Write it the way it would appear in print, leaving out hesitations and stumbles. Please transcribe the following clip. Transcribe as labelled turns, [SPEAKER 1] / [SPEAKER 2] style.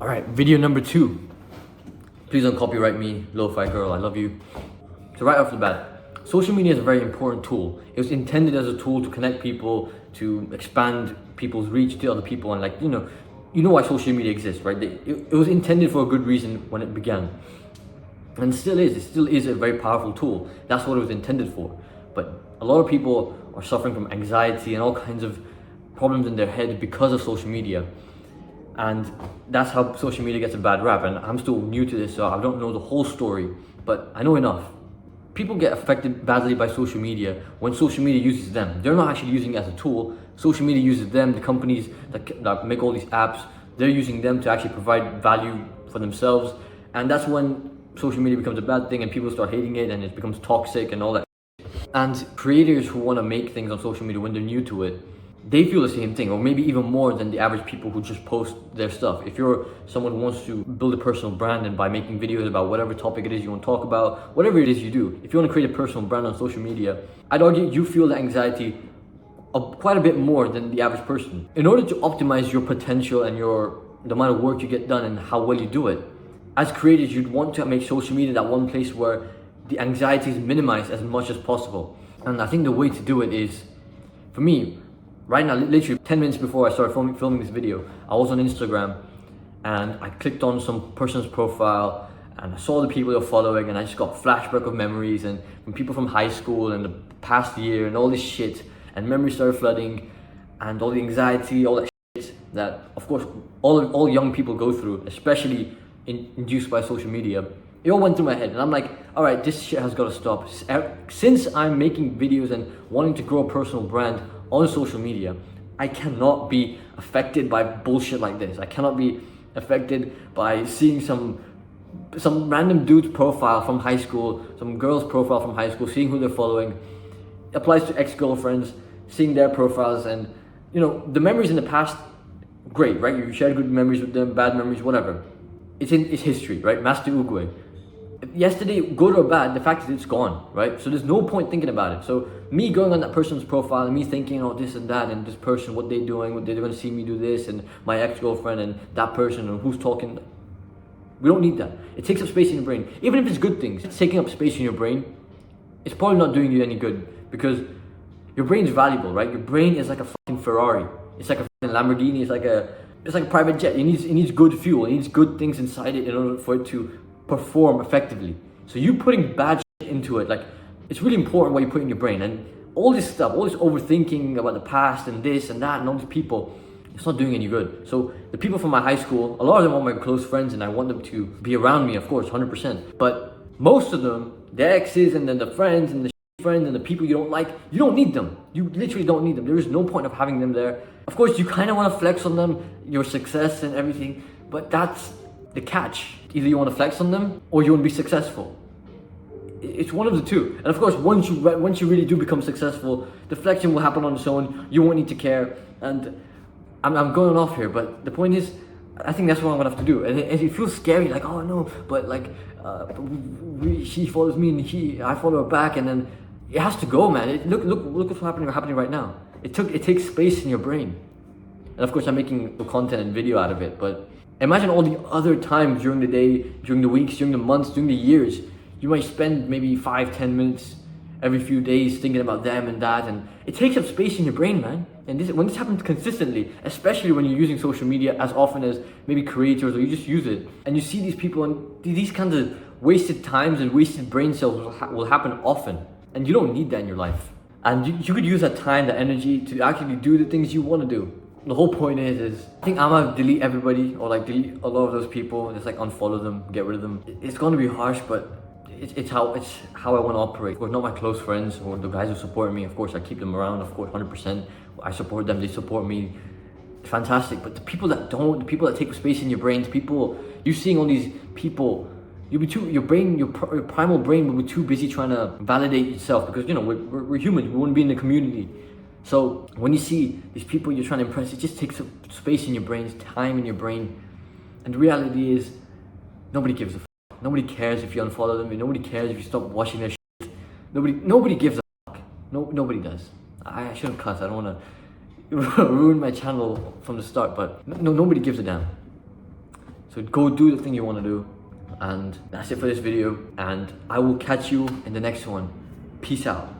[SPEAKER 1] Alright, video number 2. Please don't copyright me, lo-fi girl, I love you. So right off the bat, social media is a very important tool. It was intended as a tool to connect people, to expand people's reach to other people, and you know why social media exists, right? It was intended for a good reason when it began. And it still is a very powerful tool. That's what it was intended for. But a lot of people are suffering from anxiety and all kinds of problems in their head because of social media. And that's how social media gets a bad rap. And I'm still new to this, so I don't know the whole story, but I know enough. People get affected badly by social media when social media uses them. They're not actually using it as a tool. Social media uses them. The companies that make all these apps, they're using them to actually provide value for themselves. And that's when social media becomes a bad thing and people start hating it and it becomes toxic and all that. And creators who want to make things on social media when they're new to it, they feel the same thing, or maybe even more than the average people who just post their stuff. If you're someone who wants to build a personal brand, and by making videos about whatever topic it is you want to talk about, whatever it is you do, if you want to create a personal brand on social media, I'd argue you feel the anxiety quite a bit more than the average person. In order to optimize your potential and the amount of work you get done and how well you do it, as creators, you'd want to make social media that one place where the anxiety is minimized as much as possible. And I think the way to do it is, for me, right now, literally 10 minutes before I started filming this video, I was on Instagram and I clicked on some person's profile and I saw the people they're following, and I just got flashback of memories and from people from high school and the past year and all this shit, and memories started flooding and all the anxiety, all that shit that, of course, all young people go through, especially induced by social media. It all went through my head and I'm like, all right, this shit has got to stop. Since I'm making videos and wanting to grow a personal brand on social media, I cannot be affected by bullshit like this. I cannot be affected by seeing some random dude's profile from high school, some girl's profile from high school, seeing who they're following. It applies to ex-girlfriends, seeing their profiles, and the memories in the past, great, right? You shared good memories with them, bad memories, whatever. It's history, right? Master Uguay. Yesterday, good or bad, the fact is it's gone, right? So there's no point thinking about it. So me going on that person's profile and me thinking, oh, this and that, and this person, what they're doing, what they're going to see me do this, and my ex-girlfriend and that person, and who's talking. We don't need that. It takes up space in your brain. Even if it's good things, it's taking up space in your brain. It's probably not doing you any good, because your brain's valuable, right? Your brain is like a fucking Ferrari. It's like a fucking Lamborghini. It's like a private jet. It needs good fuel. It needs good things inside it in order for it to perform effectively. So you putting bad shit into it, like, it's really important what you put in your brain. And all this stuff, all this overthinking about the past and this and that and all these people, it's not doing any good. So the people from my high school, a lot of them are my close friends and I want them to be around me, of course, 100%. But most of them, the exes and then the friends and the friends and the people you don't like, you don't need them. You literally don't need them. There is no point of having them there. Of course, you kind of want to flex on them, your success and everything, but that's the catch. Either you want to flex on them or you want to be successful. It's one of the two. And of course, once you really do become successful, the flexing will happen on its own. You won't need to care. And I'm going off here, but the point is, I think that's what I'm gonna have to do. And it feels scary, like, oh no, but like, she follows me and I follow her back, and then it has to go, man. Look what's happening right now. It takes space in your brain. And of course, I'm making content and video out of it, but imagine all the other times during the day, during the weeks, during the months, during the years, you might spend maybe 5-10 minutes every few days thinking about them and that, and it takes up space in your brain, man. And when this happens consistently, especially when you're using social media as often as maybe creators, or you just use it, and you see these people, and these kinds of wasted times and wasted brain cells will happen often, and you don't need that in your life. And you could use that time, that energy, to actually do the things you want to do. The whole point is I think I'm gonna delete everybody, or like delete a lot of those people, just like unfollow them, get rid of them. It's gonna be harsh, but it's how I want to operate. Of course, not my close friends or the guys who support me. Of course, I keep them around. Of course, 100%. I support them. They support me. Fantastic. But the people that don't, the people that take space in your brain, you seeing all these people, your primal brain will be too busy trying to validate yourself, because we're humans. We want to be in the community. So when you see these people you're trying to impress, it just takes up space in your brain, time in your brain. And the reality is, nobody gives a fuck. Nobody cares if you unfollow them. Nobody cares if you stop watching their shit. Nobody gives a fuck. Nobody does. I shouldn't cuss. I don't want to ruin my channel from the start, but nobody gives a damn. So go do the thing you want to do. And that's it for this video. And I will catch you in the next one. Peace out.